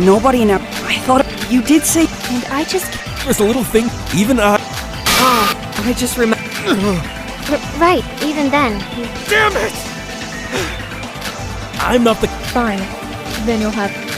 nobody in I thought you did say. And I just... There's a little thing, even I just remember. Right, even then, he... Damn it! I'm not the... Fine. Then you'll have...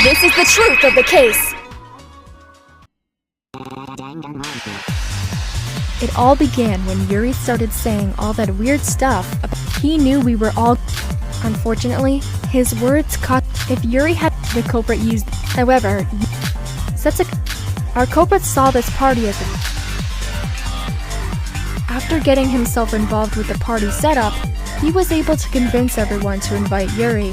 This is the truth of the case. It all began when Yuri started saying all that weird stuff. He knew we were all... Unfortunately, his words caught... If Yuri had... The culprit used... However, our culprit saw this party as a... After getting himself involved with the party setup, he was able to convince everyone to invite Yuri.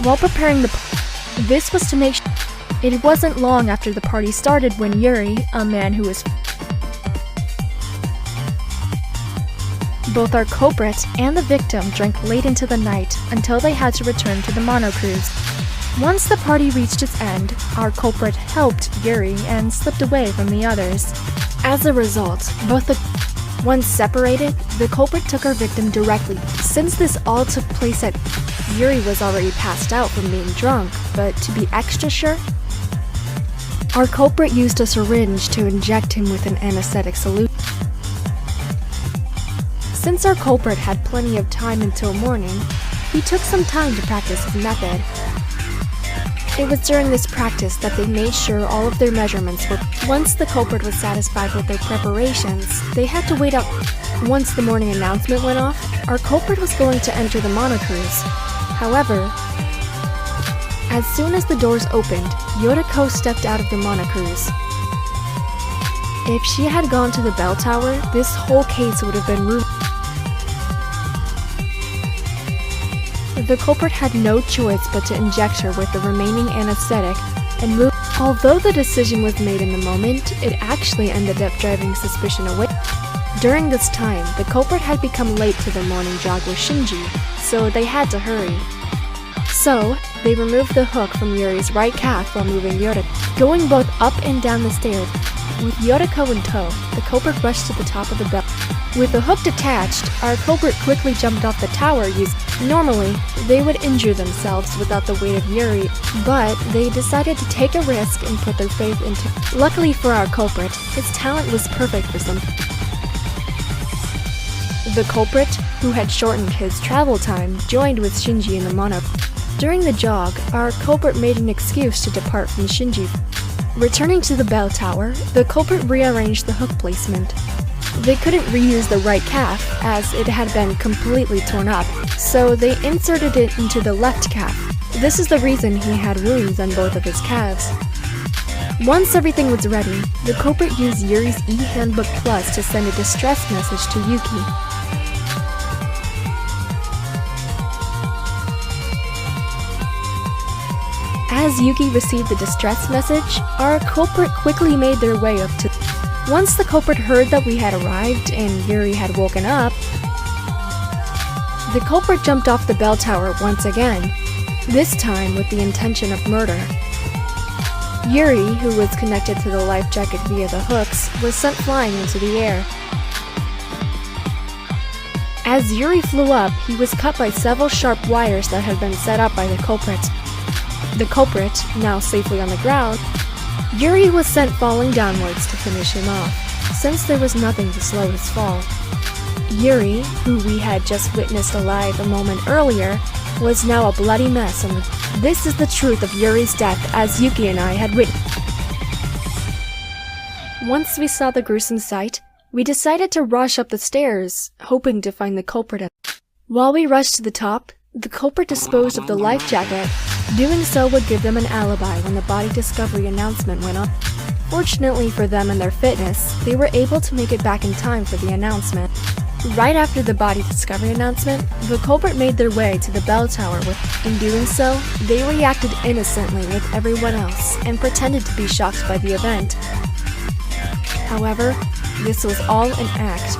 While preparing this was to make it wasn't long after the party started when Yuri, a man who was both our culprit and the victim, drank late into the night until they had to return to the monocruise. Once the party reached its end, our culprit helped Yuri and slipped away from the others. As a result, once separated, the culprit took our victim directly. Since this all took place at Yuri was already passed out from being drunk, but to be extra sure, our culprit used a syringe to inject him with an anesthetic solution. Since our culprit had plenty of time until morning, he took some time to practice his method. It was during this practice that they made sure all of their measurements were. Once the culprit was satisfied with their preparations, they had to wait up. Once the morning announcement went off, our culprit was going to enter the monocruise. However, as soon as the doors opened, Yoriko stepped out of the monocruise. If she had gone to the bell tower, this whole case would have been ruined. The culprit had no choice but to inject her with the remaining anesthetic and move. Although the decision was made in the moment, it actually ended up driving suspicion away. During this time, the culprit had become late to the morning jog with Shinji, so they had to hurry. So, they removed the hook from Yuri's right calf while moving Yoriko. Going both up and down the stairs, with Yoriko in tow, the culprit rushed to the top of the bell. With the hook detached, our culprit quickly jumped off the tower. Normally, they would injure themselves without the weight of Yuri, but they decided to take a risk and put their faith into. Luckily for our culprit, his talent was perfect for some. The culprit, who had shortened his travel time, joined with Shinji in the mono. During the jog, our culprit made an excuse to depart from Shinji. Returning to the bell tower, the culprit rearranged the hook placement. They couldn't reuse the right calf, as it had been completely torn up, so they inserted it into the left calf. This is the reason he had wounds on both of his calves. Once everything was ready, the culprit used Yuri's e-handbook plus to send a distress message to Yuki. As Yuki received the distress message, our culprit quickly made their way up to. Once the culprit heard that we had arrived and Yuri had woken up, the culprit jumped off the bell tower once again, this time with the intention of murder. Yuri, who was connected to the life jacket via the hooks, was sent flying into the air. As Yuri flew up, he was cut by several sharp wires that had been set up by the culprit. The culprit, now safely on the ground, Yuri was sent falling downwards to finish him off, since there was nothing to slow his fall. Yuri, who we had just witnessed alive a moment earlier, was now a bloody mess, and this is the truth of Yuri's death as Yuki and I had witnessed. Once we saw the gruesome sight, we decided to rush up the stairs, hoping to find the culprit. While we rushed to the top, the culprit disposed of the life jacket. Doing so would give them an alibi when the body discovery announcement went up. Fortunately for them and their fitness, they were able to make it back in time for the announcement. Right after the body discovery announcement, the culprit made their way to the bell tower in doing so, they reacted innocently with everyone else and pretended to be shocked by the event. However, this was all an act